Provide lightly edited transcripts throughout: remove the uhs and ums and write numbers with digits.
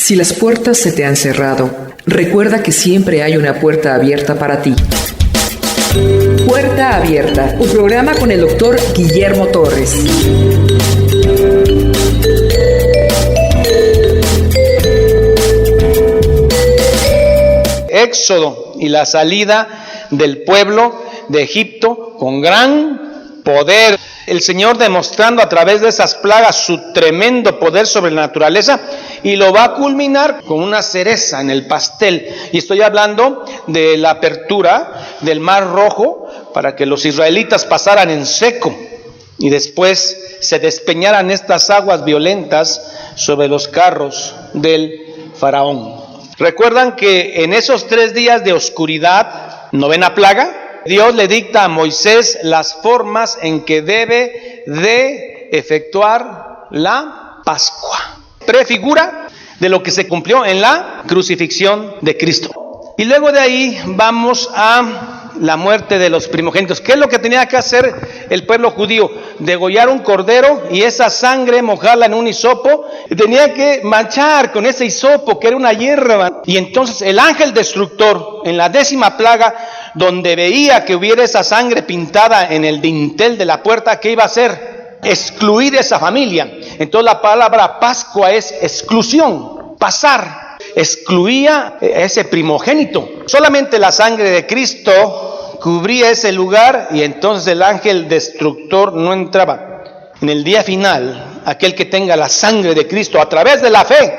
Si las puertas se te han cerrado, recuerda que siempre hay una puerta abierta para ti. Puerta Abierta, un programa con el doctor Guillermo Torres. Éxodo y la salida del pueblo de Egipto con gran poder. El Señor demostrando a través de esas plagas su tremendo poder sobre la naturaleza, y lo va a culminar con una cereza en el pastel. Y estoy hablando de la apertura del Mar Rojo para que los israelitas pasaran en seco y después se despeñaran estas aguas violentas sobre los carros del faraón. ¿Recuerdan que en esos 3 días de oscuridad, novena plaga, Dios le dicta a Moisés las formas en que debe de efectuar la Pascua? Prefigura de lo que se cumplió en la crucifixión de Cristo. Y luego de ahí vamos a la muerte de los primogénitos. ¿Qué es lo que tenía que hacer el pueblo judío? Degollar un cordero y esa sangre mojarla en un hisopo. Tenía que manchar con ese hisopo, que era una hierba. Y entonces el ángel destructor, en la 10ª plaga, donde veía que hubiera esa sangre pintada en el dintel de la puerta, ¿qué iba a hacer? Excluir esa familia. Entonces la palabra Pascua es exclusión, pasar. Excluía a ese primogénito. Solamente la sangre de Cristo cubría ese lugar, y entonces el ángel destructor no entraba. En el día final, aquel que tenga la sangre de Cristo a través de la fe,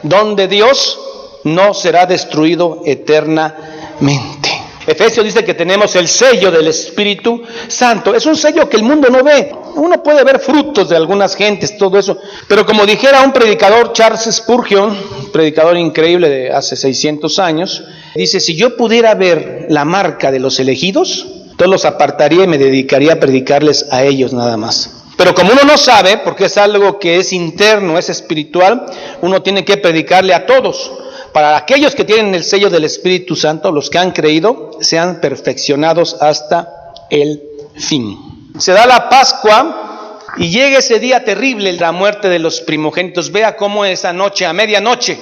don de Dios, no será destruido eternamente. Efesios dice que tenemos el sello del Espíritu Santo. Es un sello que el mundo no ve. Uno puede ver frutos de algunas gentes, todo eso. Pero como dijera un predicador, Charles Spurgeon, predicador increíble de hace 600 años, dice: si yo pudiera ver la marca de los elegidos, entonces los apartaría y me dedicaría a predicarles a ellos nada más. Pero como uno no sabe, porque es algo que es interno, es espiritual, uno tiene que predicarle a todos. Para aquellos que tienen el sello del Espíritu Santo, los que han creído, sean perfeccionados hasta el fin. Se da la Pascua y llega ese día terrible, la muerte de los primogénitos. Vea cómo esa noche, a medianoche,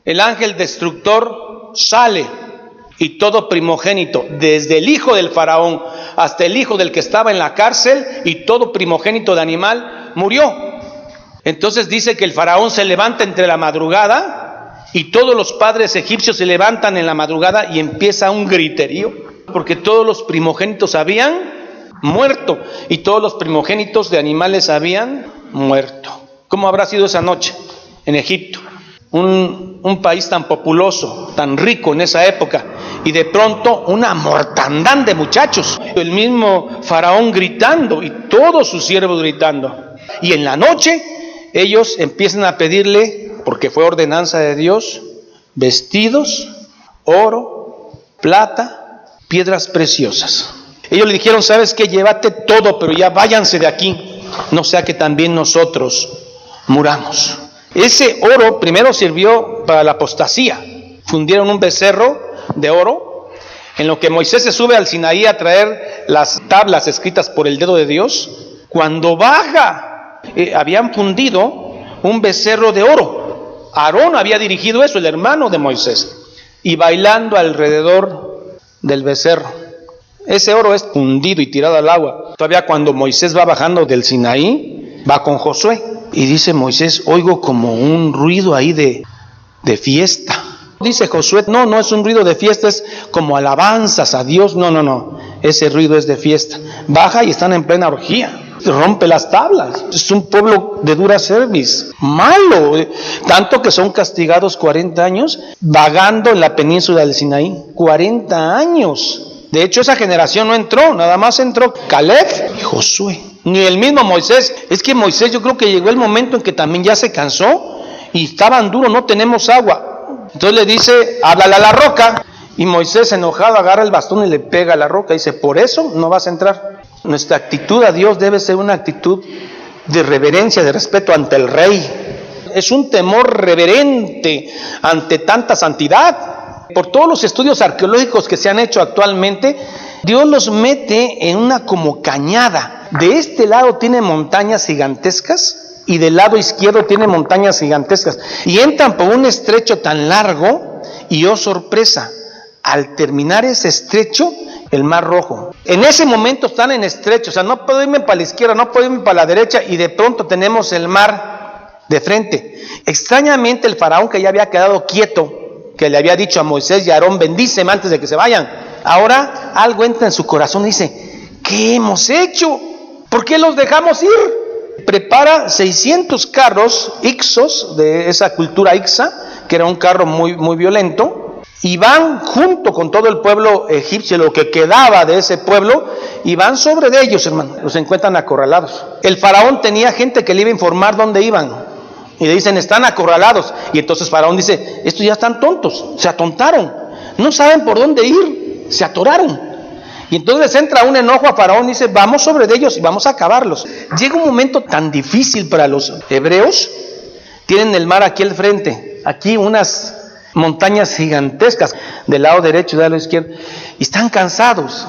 el ángel destructor sale, y todo primogénito, desde el hijo del faraón hasta el hijo del que estaba en la cárcel, y todo primogénito de animal murió. Entonces dice que el faraón se levanta entre la madrugada, y todos los padres egipcios se levantan en la madrugada y empieza un griterío, porque todos los primogénitos habían muerto y todos los primogénitos de animales habían muerto. ¿Cómo habrá sido esa noche en Egipto? Un país tan populoso, tan rico en esa época, y de pronto una mortandad de muchachos, el mismo faraón gritando y todos sus siervos gritando. Y en la noche ellos empiezan a pedirle, porque fue ordenanza de Dios, vestidos, oro, plata, piedras preciosas. Ellos le dijeron: ¿sabes qué? Llévate todo, pero ya váyanse de aquí, no sea que también nosotros muramos. Ese oro primero sirvió para la apostasía. Fundieron un becerro de oro, en lo que Moisés se sube al Sinaí a traer las tablas escritas por el dedo de Dios. Cuando baja, habían fundido un becerro de oro. Aarón había dirigido eso, el hermano de Moisés, y bailando alrededor del becerro. Ese oro es fundido y tirado al agua. Todavía cuando Moisés va bajando del Sinaí, va con Josué, y dice Moisés: oigo como un ruido ahí de fiesta. Dice Josué: no es un ruido de fiesta, es como alabanzas a Dios. No, ese ruido es de fiesta. Baja y están en plena orgía. Rompe las tablas. Es un pueblo de dura cerviz, malo, tanto que son castigados 40 años vagando en la península del Sinaí. 40 años. De hecho, esa generación no entró, nada más entró Caleb y Josué. Ni el mismo Moisés. Es que Moisés, yo creo que llegó el momento en que también ya se cansó y estaban duros, no tenemos agua. Entonces le dice: háblale a la roca. Y Moisés, enojado, agarra el bastón y le pega a la roca. Y dice: por eso no vas a entrar. Nuestra actitud a Dios debe ser una actitud de reverencia, de respeto ante el Rey. Es un temor reverente ante tanta santidad. Por todos los estudios arqueológicos que se han hecho actualmente, Dios los mete en una como cañada. De este lado tiene montañas gigantescas y del lado izquierdo tiene montañas gigantescas. Y entran por un estrecho tan largo, y oh sorpresa, al terminar ese estrecho, el Mar Rojo. En ese momento están en estrecho, o sea, no puedo irme para la izquierda, no puedo irme para la derecha, y de pronto tenemos el mar de frente. Extrañamente el faraón, que ya había quedado quieto, que le había dicho a Moisés y a Aarón, bendíceme antes de que se vayan, ahora algo entra en su corazón y dice, ¿qué hemos hecho? ¿Por qué los dejamos ir? Prepara 600 carros ixos, de esa cultura ixa, que era un carro muy violento, y van junto con todo el pueblo egipcio, lo que quedaba de ese pueblo, y van sobre de ellos, hermano. Los encuentran acorralados. El faraón tenía gente que le iba a informar dónde iban, y le dicen, están acorralados. Y entonces Faraón dice, estos ya están tontos, se atontaron, no saben por dónde ir, se atoraron. Y entonces entra un enojo a Faraón y dice, vamos sobre de ellos y vamos a acabarlos. Llega un momento tan difícil para los hebreos, tienen el mar aquí al frente, aquí unas montañas gigantescas del lado derecho y del lado izquierdo, y están cansados,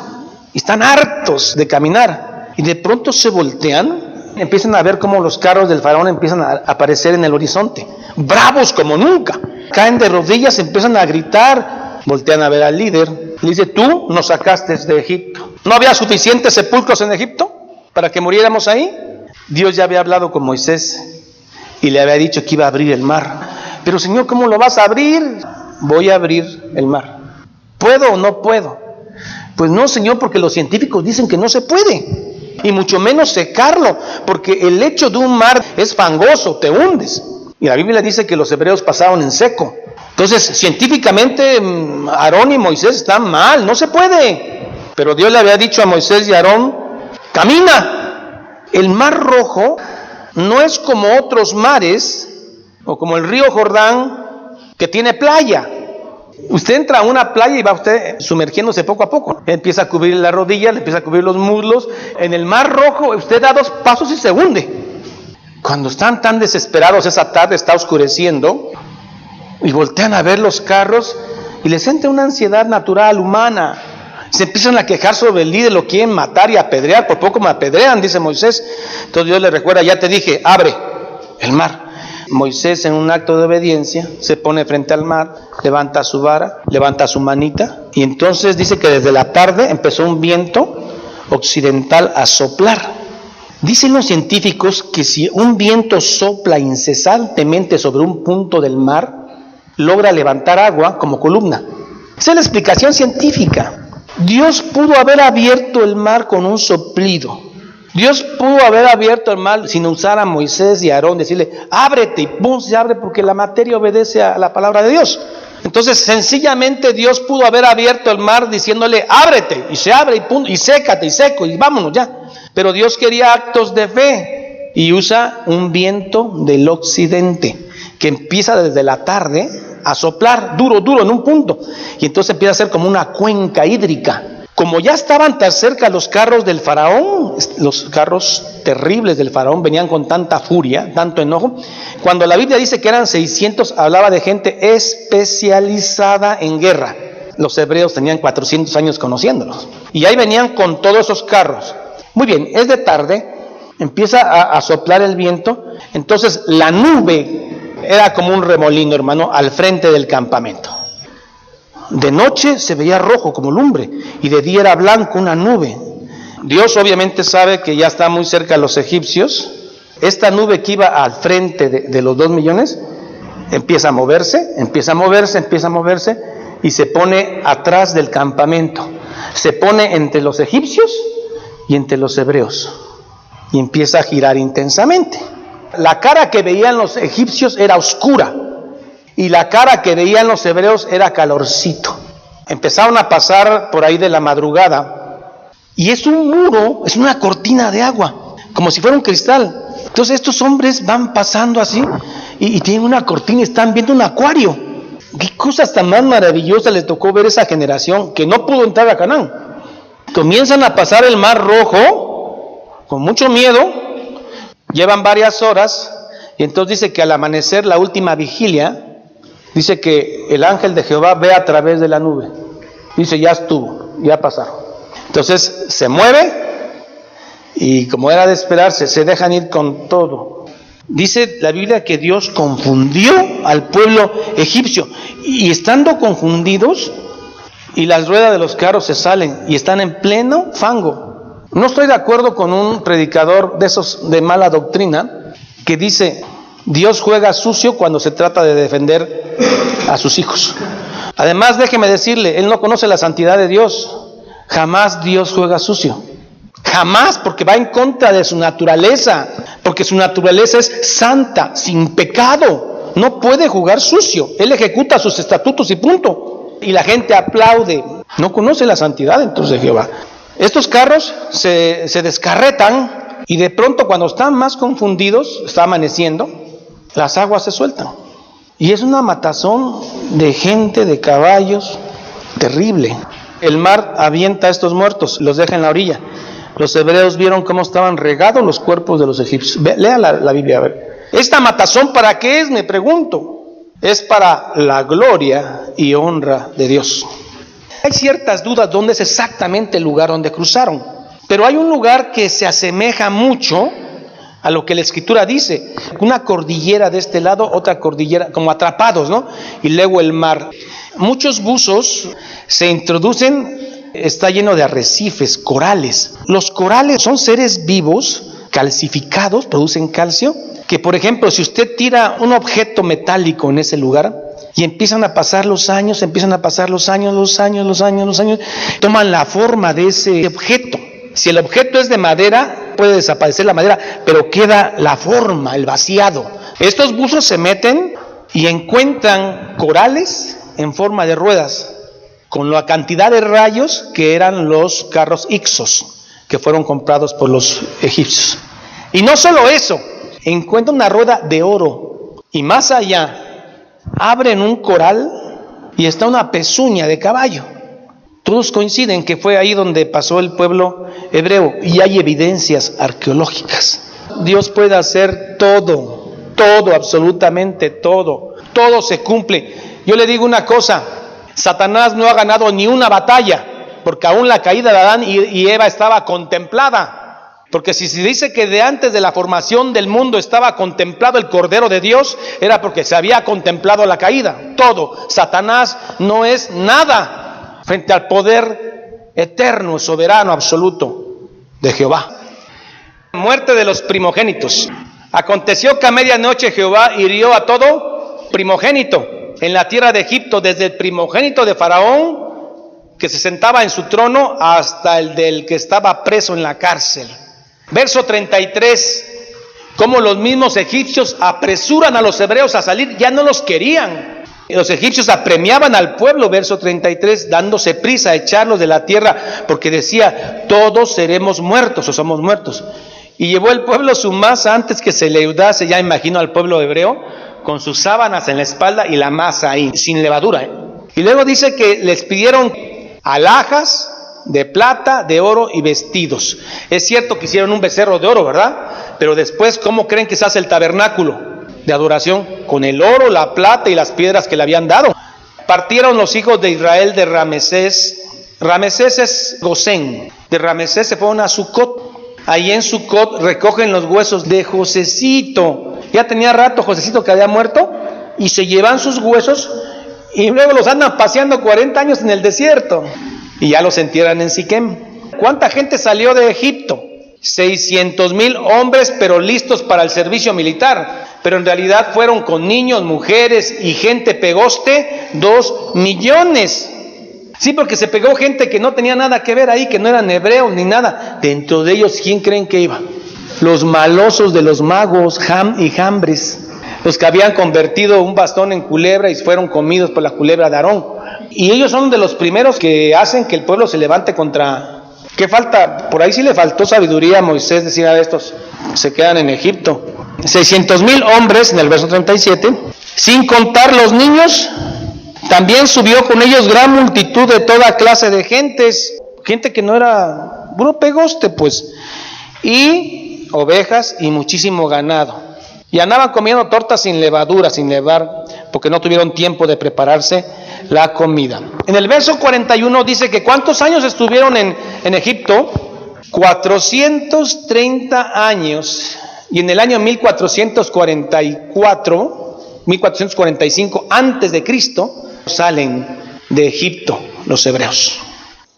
y están hartos de caminar, y de pronto se voltean, empiezan a ver cómo los carros del faraón empiezan a aparecer en el horizonte, bravos como nunca, caen de rodillas, empiezan a gritar, voltean a ver al líder, le dice, tú nos sacaste de Egipto, ¿no había suficientes sepulcros en Egipto para que muriéramos ahí? Dios ya había hablado con Moisés y le había dicho que iba a abrir el mar. Pero Señor, ¿cómo lo vas a abrir? Voy a abrir el mar. ¿Puedo o no puedo? Pues no, Señor, porque los científicos dicen que no se puede, y mucho menos secarlo, porque el lecho de un mar es fangoso, te hundes. Y la Biblia dice que los hebreos pasaron en seco. Entonces, científicamente, Aarón y Moisés están mal, no se puede. Pero Dios le había dicho a Moisés y a Aarón, camina. El Mar Rojo no es como otros mares, o como el río Jordán, que tiene playa. Usted entra a una playa y va usted sumergiéndose poco a poco. Empieza a cubrir la rodilla, le empieza a cubrir los muslos. En el Mar Rojo usted da 2 pasos y se hunde. Cuando están tan desesperados, esa tarde está oscureciendo, y voltean a ver los carros, y les entra una ansiedad natural, humana. Se empiezan a quejar sobre el líder, lo quieren matar y apedrear. Por poco me apedrean, dice Moisés. Entonces Dios le recuerda, ya te dije, abre el mar. Moisés, en un acto de obediencia, se pone frente al mar, levanta su vara, levanta su manita, y entonces dice que desde la tarde empezó un viento occidental a soplar. Dicen los científicos que si un viento sopla incesantemente sobre un punto del mar, logra levantar agua como columna. Esa es la explicación científica. Dios pudo haber abierto el mar con un soplido. Dios pudo haber abierto el mar sin usar a Moisés y a Aarón, decirle, ábrete, y pum, se abre, porque la materia obedece a la palabra de Dios. Entonces, sencillamente Dios pudo haber abierto el mar diciéndole, ábrete, y se abre, y pum, y sécate, y seco, y vámonos ya. Pero Dios quería actos de fe, y usa un viento del occidente, que empieza desde la tarde a soplar duro en un punto, y entonces empieza a ser como una cuenca hídrica. Como ya estaban tan cerca los carros del faraón, los carros terribles del faraón venían con tanta furia, tanto enojo, cuando la Biblia dice que eran 600, hablaba de gente especializada en guerra. Los hebreos tenían 400 años conociéndolos, y ahí venían con todos esos carros. Muy bien, es de tarde, empieza a soplar el viento, entonces la nube era como un remolino, hermano, al frente del campamento. De noche se veía rojo como lumbre, y de día era blanco, una nube. Dios obviamente sabe que ya está muy cerca de los egipcios. Esta nube que iba al frente de los 2 millones, empieza a moverse, y se pone atrás del campamento. Se pone entre los egipcios y entre los hebreos, y empieza a girar intensamente. La cara que veían los egipcios era oscura, y la cara que veían los hebreos era calorcito. Empezaron a pasar por ahí de la madrugada, y es un muro, es una cortina de agua, como si fuera un cristal. Entonces estos hombres van pasando así, y tienen una cortina, y están viendo un acuario. Qué cosas tan más maravillosas les tocó ver esa generación, que no pudo entrar a Canaán. Comienzan a pasar el Mar Rojo, con mucho miedo, llevan varias horas, y entonces dice que al amanecer, la última vigilia, dice que el ángel de Jehová ve a través de la nube. Dice, ya estuvo, ya pasaron. Entonces se mueve, y como era de esperarse, se dejan ir con todo. Dice la Biblia que Dios confundió al pueblo egipcio. Y estando confundidos, y las ruedas de los carros se salen y están en pleno fango. No estoy de acuerdo con un predicador de esos de mala doctrina que dice: Dios juega sucio cuando se trata de defender a sus hijos. Además, déjeme decirle, él no conoce la santidad de Dios. Jamás Dios juega sucio. Jamás, porque va en contra de su naturaleza. Porque su naturaleza es santa, sin pecado. No puede jugar sucio. Él ejecuta sus estatutos y punto. Y la gente aplaude. No conoce la santidad entonces de Jehová. Estos carros se descarretan y de pronto, cuando están más confundidos, está amaneciendo, las aguas se sueltan. Y es una matazón de gente, de caballos, terrible. El mar avienta a estos muertos, los deja en la orilla. Los hebreos vieron cómo estaban regados los cuerpos de los egipcios. Lea la Biblia, a ver. ¿Esta matazón para qué es? Me pregunto. Es para la gloria y honra de Dios. Hay ciertas dudas dónde es exactamente el lugar donde cruzaron. Pero hay un lugar que se asemeja mucho a lo que la Escritura dice. Una cordillera de este lado, otra cordillera, como atrapados, ¿no? Y luego el mar. Muchos buzos se introducen. Está lleno de arrecifes, corales. Los corales son seres vivos, calcificados, producen calcio, que por ejemplo, si usted tira un objeto metálico en ese lugar y empiezan a pasar los años, toman la forma de ese objeto. Si el objeto es de madera, puede desaparecer la madera, pero queda la forma, el vaciado. Estos buzos se meten y encuentran corales en forma de ruedas, con la cantidad de rayos que eran los carros Ixos, que fueron comprados por los egipcios. Y no solo eso, encuentran una rueda de oro, y más allá, abren un coral y está una pezuña de caballo. Todos coinciden que fue ahí donde pasó el pueblo hebreo, y hay evidencias arqueológicas. Dios puede hacer todo, absolutamente todo se cumple. Yo le digo una cosa: Satanás no ha ganado ni una batalla, porque aún la caída de Adán y Eva estaba contemplada. Porque si se dice que de antes de la formación del mundo estaba contemplado el Cordero de Dios, era porque se había contemplado la caída. Todo. Satanás no es nada frente al poder eterno, soberano, absoluto de Jehová. Muerte de los primogénitos. Aconteció que a medianoche Jehová hirió a todo primogénito en la tierra de Egipto, desde el primogénito de Faraón, que se sentaba en su trono, hasta el del que estaba preso en la cárcel. Verso 33, como los mismos egipcios apresuran a los hebreos a salir, ya no los querían. Los egipcios apremiaban al pueblo, verso 33, dándose prisa a echarlos de la tierra, porque decía: todos seremos muertos o somos muertos. Y llevó el pueblo su masa antes que se leudase, ya imagino al pueblo hebreo, con sus sábanas en la espalda y la masa ahí, sin levadura. Y luego dice que les pidieron alhajas de plata, de oro y vestidos. Es cierto que hicieron un becerro de oro, ¿verdad? Pero después, ¿cómo creen que se hace el tabernáculo de adoración? Con el oro, la plata y las piedras que le habían dado. Partieron los hijos de Israel de Ramesés. Ramesés es Gosén. De Ramesés se fueron a Sucot. Ahí en Sucot recogen los huesos de Josecito. Ya tenía rato Josecito que había muerto, y se llevan sus huesos y luego los andan paseando 40 años en el desierto y ya los entierran en Siquem. ¿Cuánta gente salió de Egipto? 600,000 hombres, pero listos para el servicio militar. Pero en realidad fueron con niños, mujeres y gente pegoste, 2 millones. Sí, porque se pegó gente que no tenía nada que ver ahí, que no eran hebreos ni nada. Dentro de ellos, ¿quién creen que iba? Los malosos de los magos, Ham y Jambres, los que habían convertido un bastón en culebra y fueron comidos por la culebra de Aarón. Y ellos son de los primeros que hacen que el pueblo se levante contra... ¿Qué falta? Por ahí sí le faltó sabiduría a Moisés, decir a estos, se quedan en Egipto. 600,000 hombres, en el verso 37, sin contar los niños. También subió con ellos gran multitud de toda clase de gentes, gente que no era puro pegoste, pues, y ovejas y muchísimo ganado. Y andaban comiendo tortas sin levadura, sin levar, porque no tuvieron tiempo de prepararse la comida. En el verso 41 dice que ¿cuántos años estuvieron en Egipto? 430 años Y en el año 1445 antes de Cristo, salen de Egipto los hebreos.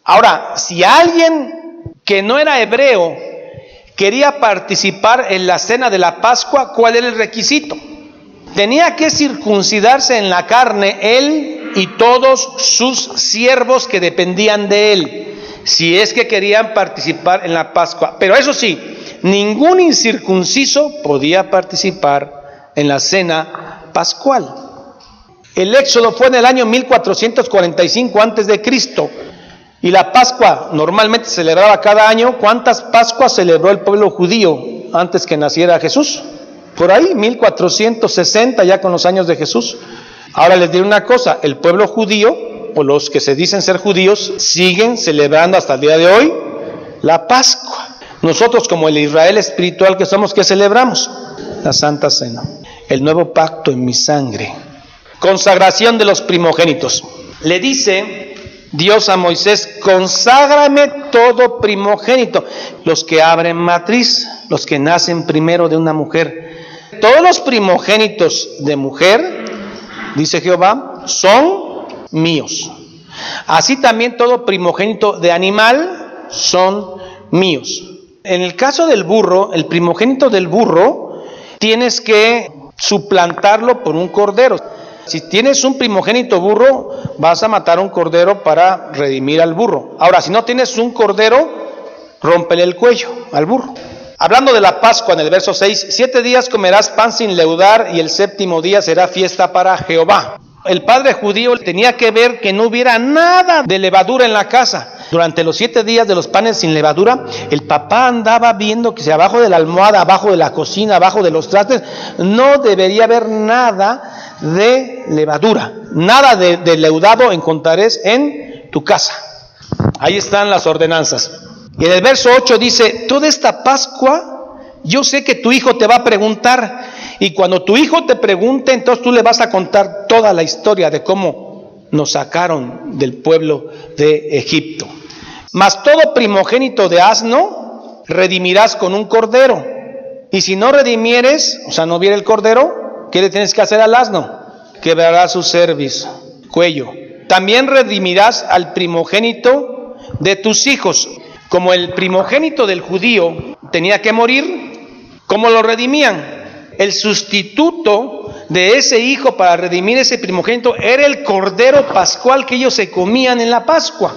Ahora, si alguien que no era hebreo quería participar en la cena de la Pascua, ¿cuál era el requisito? Tenía que circuncidarse en la carne él y todos sus siervos que dependían de él, si es que querían participar en la Pascua. Pero eso sí, ningún incircunciso podía participar en la cena pascual. El éxodo fue en el año 1445 antes de Cristo. Y la Pascua normalmente se celebraba cada año. ¿Cuántas Pascuas celebró el pueblo judío antes que naciera Jesús? Por ahí, 1460, ya con los años de Jesús. Ahora les diré una cosa, el pueblo judío, o los que se dicen ser judíos, siguen celebrando hasta el día de hoy la Pascua. Nosotros, como el Israel espiritual que somos, ¿qué celebramos? La Santa Cena, el nuevo pacto en mi sangre. Consagración de los primogénitos. Le dice Dios a Moisés: conságrame todo primogénito, los que abren matriz, los que nacen primero de una mujer. Todos los primogénitos de mujer, dice Jehová, son míos. Así también todo primogénito de animal son míos. En el caso del burro, el primogénito del burro, tienes que suplantarlo por un cordero. Si tienes un primogénito burro, vas a matar un cordero para redimir al burro. Ahora, si no tienes un cordero, rómpele el cuello al burro. Hablando de la Pascua, en el verso 6, 7 días comerás pan sin leudar y el 7º día será fiesta para Jehová. El padre judío tenía que ver que no hubiera nada de levadura en la casa. Durante los 7 días de los panes sin levadura, el papá andaba viendo que si abajo de la almohada, abajo de la cocina, abajo de los trastes, no debería haber nada de levadura. Nada de leudado encontraréis en tu casa. Ahí están las ordenanzas. Y en el verso 8 dice: toda esta Pascua, yo sé que tu hijo te va a preguntar, y cuando tu hijo te pregunte, entonces tú le vas a contar toda la historia de cómo nos sacaron del pueblo de Egipto. Mas todo primogénito de asno redimirás con un cordero, y si no redimieres, o sea, no viera el cordero, ¿qué le tienes que hacer al asno? Quebrarás su cerviz, cuello. También redimirás al primogénito de tus hijos. Como el primogénito del judío tenía que morir, ¿cómo lo redimían? El sustituto de ese hijo para redimir ese primogénito era el cordero pascual que ellos se comían en la Pascua.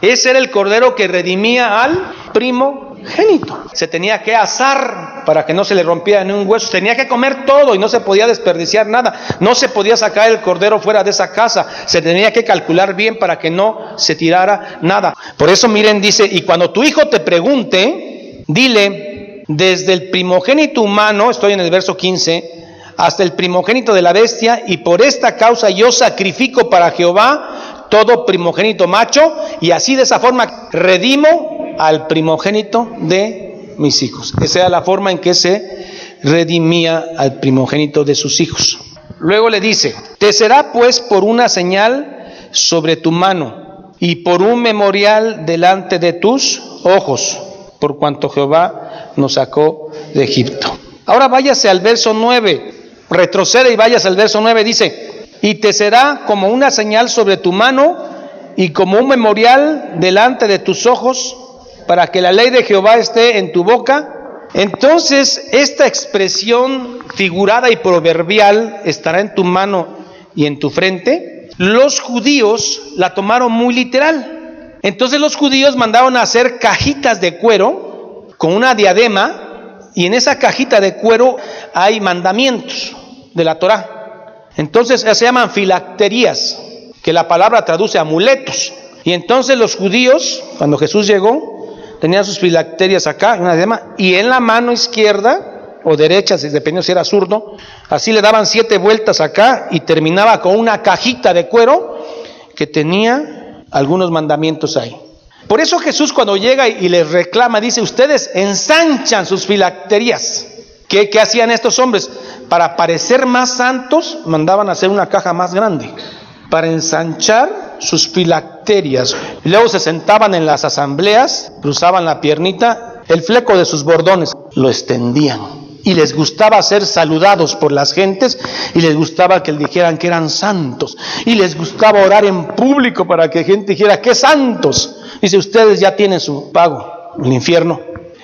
Ese era el cordero que redimía al primogénito. Se tenía que asar para que no se le rompiera ni un hueso. Tenía que comer todo y no se podía desperdiciar nada. No se podía sacar el cordero fuera de esa casa. Se tenía que calcular bien para que no se tirara nada. Por eso miren, dice: y cuando tu hijo te pregunte, dile: desde el primogénito humano, estoy en el verso 15, hasta el primogénito de la bestia, y por esta causa yo sacrifico para Jehová todo primogénito macho, y así de esa forma redimo al primogénito de mis hijos. Esa era la forma en que se redimía al primogénito de sus hijos. Luego le dice: te será pues por una señal sobre tu mano y por un memorial delante de tus ojos, por cuanto Jehová nos sacó de Egipto. Ahora váyase al verso 9, retrocede y váyase al verso 9, dice: y te será como una señal sobre tu mano y como un memorial delante de tus ojos, para que la ley de Jehová esté en tu boca. Entonces, esta expresión figurada y proverbial, estará en tu mano y en tu frente, los judíos la tomaron muy literal. Entonces los judíos mandaron a hacer cajitas de cuero con una diadema, y en esa cajita de cuero hay mandamientos de la Torá. Entonces se llaman filacterías, que la palabra traduce amuletos. Y entonces los judíos, cuando Jesús llegó, tenían sus filacterias acá, una diadema, y en la mano izquierda o derecha, dependiendo si era zurdo, así le daban 7 vueltas acá y terminaba con una cajita de cuero que tenía algunos mandamientos ahí. Por eso Jesús, cuando llega y les reclama, dice: ustedes ensanchan sus filacterías. ¿Qué hacían estos hombres? Para parecer más santos, mandaban a hacer una caja más grande, para ensanchar sus filacterias. Y luego se sentaban en las asambleas, cruzaban la piernita, el fleco de sus bordones, lo extendían. y les gustaba ser saludados por las gentes, y les gustaba que les dijeran que eran santos, y les gustaba orar en público para que gente dijera, ¡qué santos! Dice, ustedes ya tienen su pago, el infierno.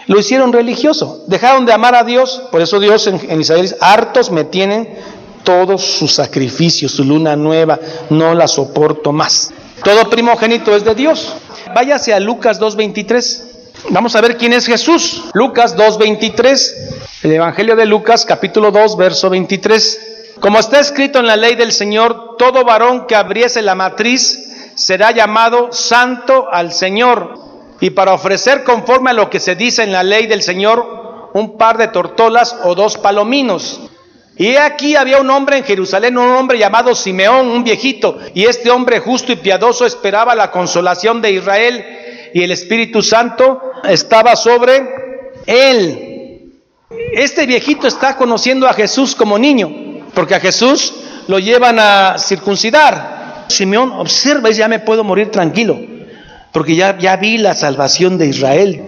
Lo hicieron religioso, dejaron de amar a Dios. Por eso Dios en Isaías dice, hartos me tienen todos sus sacrificios, su luna nueva, no la soporto más. Todo primogénito es de Dios. Váyase a Lucas 2:23. Vamos a ver quién es Jesús. Lucas 2:23. El Evangelio de Lucas, capítulo 2, verso 23. Como está escrito en la ley del Señor, todo varón que abriese la matriz será llamado santo al Señor. Y para ofrecer conforme a lo que se dice en la ley del Señor, un par de tortolas o 2 palominos. Y aquí había un hombre en Jerusalén, un hombre llamado Simeón, un viejito, y este hombre justo y piadoso esperaba la consolación de Israel, y el Espíritu Santo estaba sobre él. Este viejito está conociendo a Jesús como niño, porque a Jesús lo llevan a circuncidar. Simeón observa y dice, ya me puedo morir tranquilo, porque ya vi la salvación de Israel.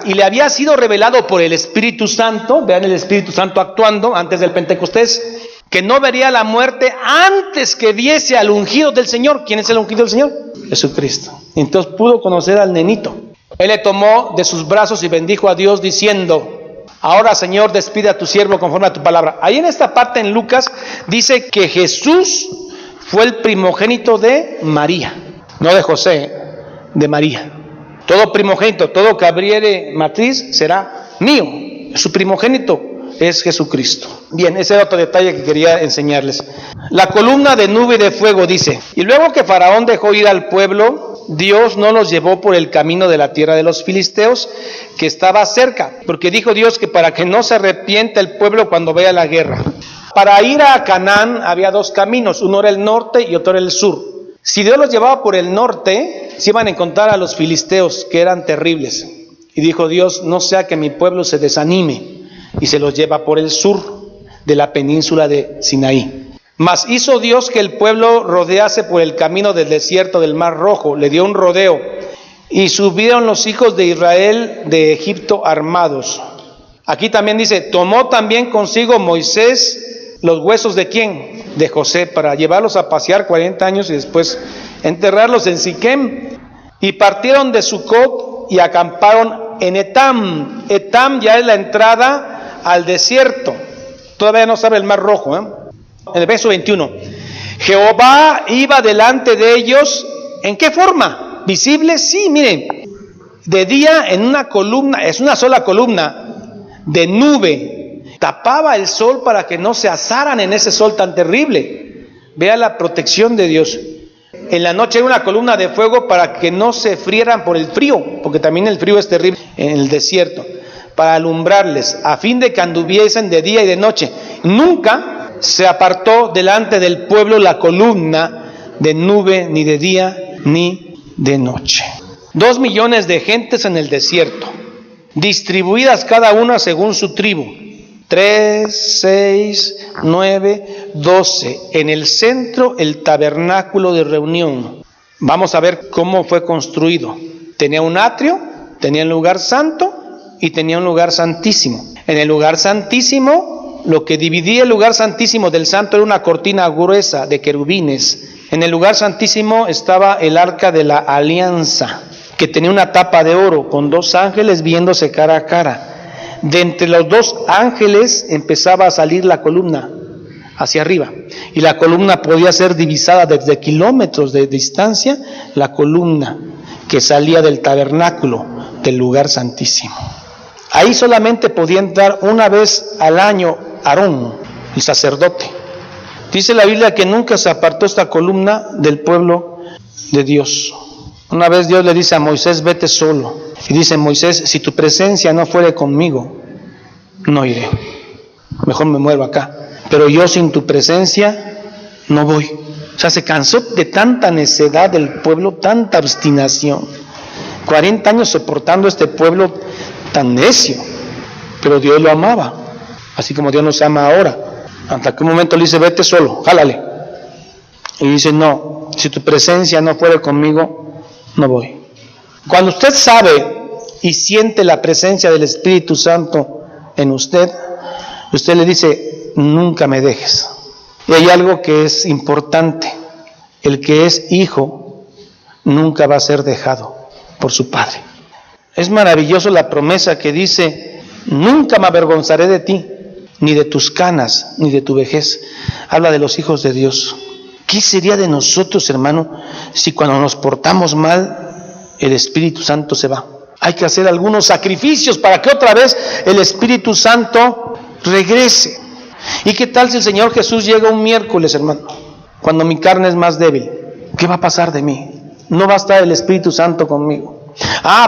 Y le había sido revelado por el Espíritu Santo, vean el Espíritu Santo actuando antes del Pentecostés, que no vería la muerte antes que viese al ungido del Señor. ¿Quién es el ungido del Señor? Jesucristo. Entonces pudo conocer al nenito. Él le tomó de sus brazos y bendijo a Dios diciendo, ahora Señor, despide a tu siervo conforme a tu palabra. Ahí en esta parte en Lucas dice que Jesús fue el primogénito de María, no de José, de María. Todo primogénito, todo que abriere matriz será mío. Su primogénito es Jesucristo. Bien, ese es otro detalle que quería enseñarles. La columna de nube y de fuego dice, y luego que Faraón dejó ir al pueblo, Dios no los llevó por el camino de la tierra de los filisteos, que estaba cerca, porque dijo Dios que para que no se arrepienta el pueblo cuando vaya a la guerra. Para ir a Canaán había 2 caminos, uno era el norte y otro era el sur. Si Dios los llevaba por el norte, se iban a encontrar a los filisteos, que eran terribles. Y dijo Dios, no sea que mi pueblo se desanime, y se los lleva por el sur de la península de Sinaí. Mas hizo Dios que el pueblo rodease por el camino del desierto del Mar Rojo, le dio un rodeo, y subieron los hijos de Israel de Egipto armados. Aquí también dice, tomó también consigo Moisés los huesos de ¿quién? De José, para llevarlos a pasear 40 años y después enterrarlos en Siquem. Y partieron de Sucot y acamparon en Etam. Etam ya es la entrada al desierto. Todavía no sabe el Mar Rojo, En el verso 21. Jehová iba delante de ellos. ¿En qué forma? ¿Visible? Sí, miren. De día en una columna, es una sola columna de nube. Tapaba el sol para que no se asaran en ese sol tan terrible. Vea la protección de Dios. En la noche era una columna de fuego para que no se frieran por el frío, porque también el frío es terrible en el desierto, para alumbrarles, a fin de que anduviesen de día y de noche. Nunca se apartó delante del pueblo la columna de nube, ni de día ni de noche. 2 millones de gentes en el desierto, distribuidas cada una según su tribu. 3, 6, 9, 12. En el centro, el tabernáculo de reunión. Vamos a ver cómo fue construido. Tenía un atrio, tenía un lugar santo y tenía un lugar santísimo. En el lugar santísimo, lo que dividía el lugar santísimo del santo era una cortina gruesa de querubines. En el lugar santísimo estaba el arca de la alianza, que tenía una tapa de oro con 2 ángeles viéndose cara a cara. De entre los 2 ángeles empezaba a salir la columna hacia arriba, y la columna podía ser divisada desde kilómetros de distancia, la columna que salía del tabernáculo, del lugar santísimo. Ahí solamente podía entrar una vez al año Aarón, el sacerdote. Dice la Biblia que nunca se apartó esta columna del pueblo de Dios. Una vez Dios le dice a Moisés, vete solo. Y dice Moisés, si tu presencia no fuere conmigo, no iré. Mejor me muero acá. Pero yo sin tu presencia no voy. O sea, se cansó de tanta necedad del pueblo, tanta obstinación. 40 años soportando este pueblo tan necio. Pero Dios lo amaba, así como Dios nos ama ahora. Hasta que un momento le dice, vete solo, jálale. Y dice, no, si tu presencia no fuere conmigo, no voy. Cuando usted sabe y siente la presencia del Espíritu Santo en usted, Usted le dice, nunca me dejes. Y hay algo que es importante. El que es hijo nunca va a ser dejado por su padre. Es maravilloso la promesa que dice, nunca me avergonzaré de ti, ni de tus canas, ni de tu vejez. Habla de los hijos de Dios. ¿Qué sería de nosotros, hermano, si cuando nos portamos mal, el Espíritu Santo se va? Hay que hacer algunos sacrificios para que otra vez el Espíritu Santo regrese. ¿Y qué tal si el Señor Jesús llega un miércoles, hermano? Cuando mi carne es más débil, ¿qué va a pasar de mí? No va a estar el Espíritu Santo conmigo.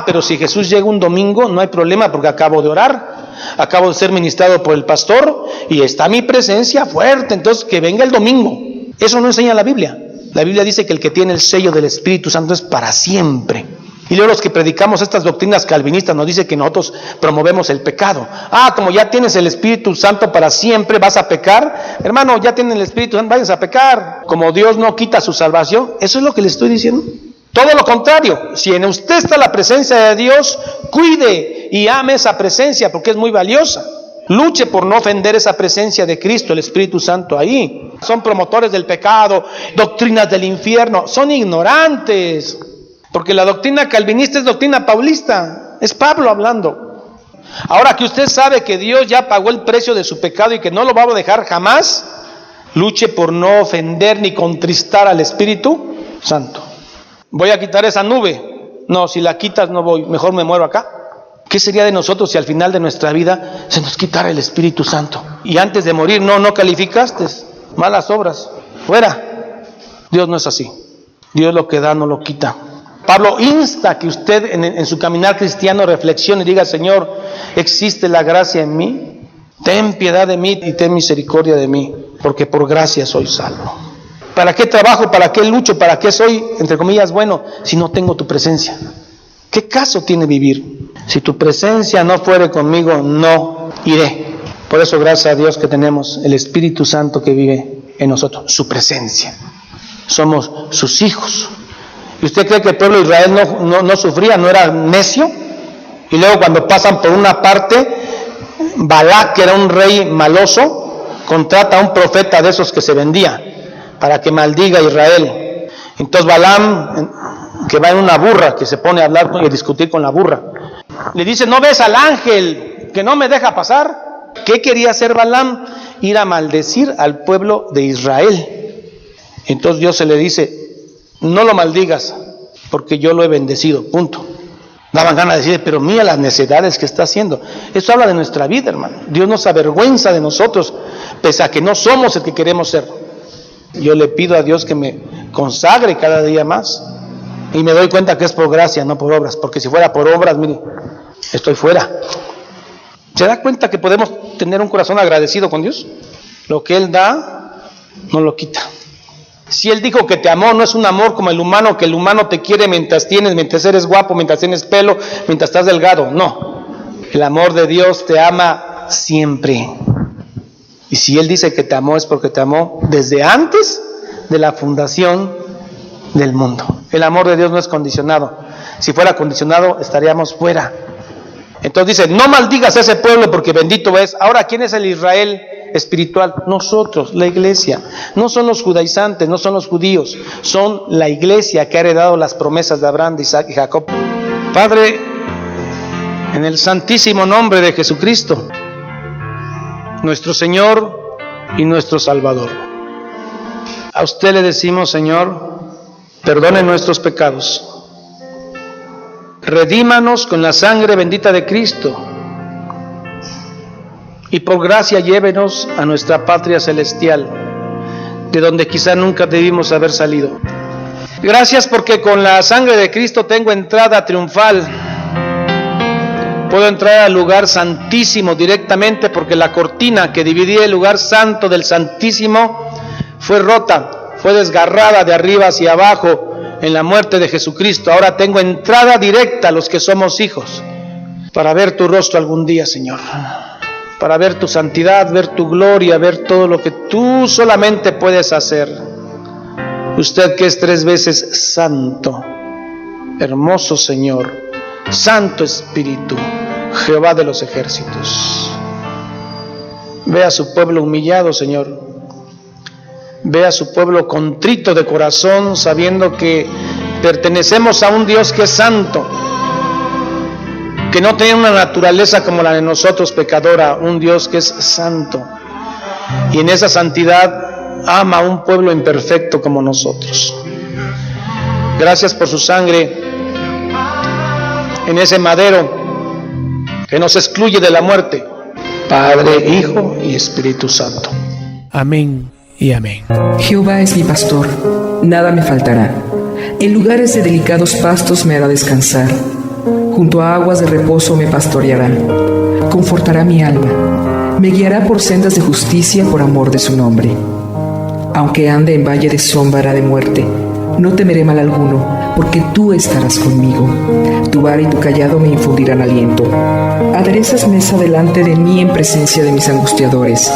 Pero si Jesús llega un domingo, no hay problema porque acabo de orar, acabo de ser ministrado por el pastor y está mi presencia fuerte, entonces que venga el domingo. Eso no enseña la Biblia. La Biblia dice que el que tiene el sello del Espíritu Santo es para siempre. Y luego los que predicamos estas doctrinas calvinistas nos dice que nosotros promovemos el pecado. Como ya tienes el Espíritu Santo para siempre, ¿vas a pecar? Hermano, ya tienen el Espíritu Santo, vayas a pecar. Como Dios no quita su salvación, ¿eso es lo que le estoy diciendo? Todo lo contrario, si en usted está la presencia de Dios, cuide y ame esa presencia porque es muy valiosa. Luche por no ofender esa presencia de Cristo, el Espíritu Santo ahí. Son promotores del pecado, doctrinas del infierno, son ignorantes. Porque la doctrina calvinista es doctrina paulista, es Pablo hablando. Ahora que usted sabe que Dios ya pagó el precio de su pecado y que no lo va a dejar jamás, luche por no ofender ni contristar al Espíritu Santo. Voy a quitar esa nube. No, si la quitas no voy, mejor me muero acá. ¿Qué sería de nosotros si al final de nuestra vida se nos quitara el Espíritu Santo? Y antes de morir, no calificaste, malas obras, fuera. Dios no es así. Dios lo que da no lo quita. Pablo insta que usted en su caminar cristiano reflexione y diga, Señor, ¿existe la gracia en mí? Ten piedad de mí y ten misericordia de mí, porque por gracia soy salvo. ¿Para qué trabajo? ¿Para qué lucho? ¿Para qué soy, entre comillas, bueno, si no tengo tu presencia? ¿Qué caso tiene vivir? Si tu presencia no fuere conmigo, no iré. Por eso, gracias a Dios que tenemos el Espíritu Santo que vive en nosotros, su presencia. Somos sus hijos. ¿Y usted cree que el pueblo de Israel no sufría, no era necio? Y luego cuando pasan por una parte, Balac, que era un rey maloso, contrata a un profeta de esos que se vendía para que maldiga a Israel. Entonces Balaam, que va en una burra, que se pone a hablar y a discutir con la burra, le dice, ¿no ves al ángel que no me deja pasar? ¿Qué quería hacer Balaam? Ir a maldecir al pueblo de Israel. Entonces Dios se le dice, no lo maldigas, porque yo lo he bendecido, punto. Daban ganas de decir, pero mira las necesidades que está haciendo. Eso habla de nuestra vida, hermano. Dios nos avergüenza de nosotros, pese a que no somos el que queremos ser. Yo le pido a Dios que me consagre cada día más, y me doy cuenta que es por gracia, no por obras, porque si fuera por obras, mire, estoy fuera. ¿Se da cuenta que podemos tener un corazón agradecido con Dios? Lo que Él da, no lo quita. Si Él dijo que te amó, no es un amor como el humano, que el humano te quiere mientras tienes, mientras eres guapo, mientras tienes pelo, mientras estás delgado. No, el amor de Dios te ama siempre. Y si Él dice que te amó, es porque te amó desde antes de la fundación del mundo. El amor de Dios no es condicionado. Si fuera condicionado, estaríamos fuera. Entonces dice, no maldigas a ese pueblo porque bendito es. Ahora, ¿quién es el Israel espiritual? Nosotros, la iglesia. No son los judaizantes, no son los judíos, son la iglesia que ha heredado las promesas de Abraham, de Isaac y Jacob. Padre, en el santísimo nombre de Jesucristo, nuestro Señor y nuestro Salvador, a usted le decimos, Señor, perdone nuestros pecados, redímanos con la sangre bendita de Cristo, y por gracia llévenos a nuestra patria celestial, de donde quizá nunca debimos haber salido. Gracias porque con la sangre de Cristo tengo entrada triunfal. Puedo entrar al lugar santísimo directamente porque la cortina que dividía el lugar santo del santísimo fue rota, fue desgarrada de arriba hacia abajo en la muerte de Jesucristo. Ahora tengo entrada directa a los que somos hijos para ver tu rostro algún día, Señor. Para ver tu santidad, ver tu gloria, ver todo lo que tú solamente puedes hacer. Usted que es 3 veces santo, hermoso Señor, Santo Espíritu, Jehová de los ejércitos. Ve a su pueblo humillado, Señor. Ve a su pueblo contrito de corazón, sabiendo que pertenecemos a un Dios que es santo, que no tiene una naturaleza como la de nosotros, pecadora, un Dios que es santo. Y en esa santidad ama a un pueblo imperfecto como nosotros. Gracias por su sangre en ese madero que nos excluye de la muerte. Padre, Hijo y Espíritu Santo. Amén y amén. Jehová es mi pastor, nada me faltará. En lugares de delicados pastos me hará descansar. Junto a aguas de reposo me pastoreará. Confortará mi alma. Me guiará por sendas de justicia por amor de su nombre. Aunque ande en valle de sombra de muerte, no temeré mal alguno, porque tú estarás conmigo. Tu vara y tu cayado me infundirán aliento. Aderezas mesa delante de mí en presencia de mis angustiadores.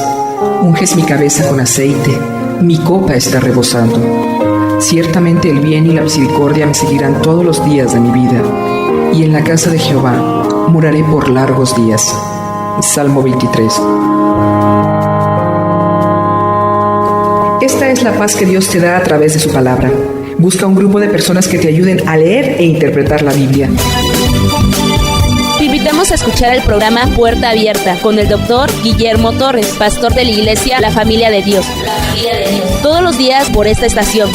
Unges mi cabeza con aceite, mi copa está rebosando. Ciertamente el bien y la misericordia me seguirán todos los días de mi vida, y en la casa de Jehová moraré por largos días. Salmo 23. Esta es la paz que Dios te da a través de su palabra. Busca un grupo de personas que te ayuden a leer e interpretar la Biblia. Te invitamos a escuchar el programa Puerta Abierta con el Dr. Guillermo Torres, pastor de la iglesia La Familia de Dios. Todos los días por esta estación.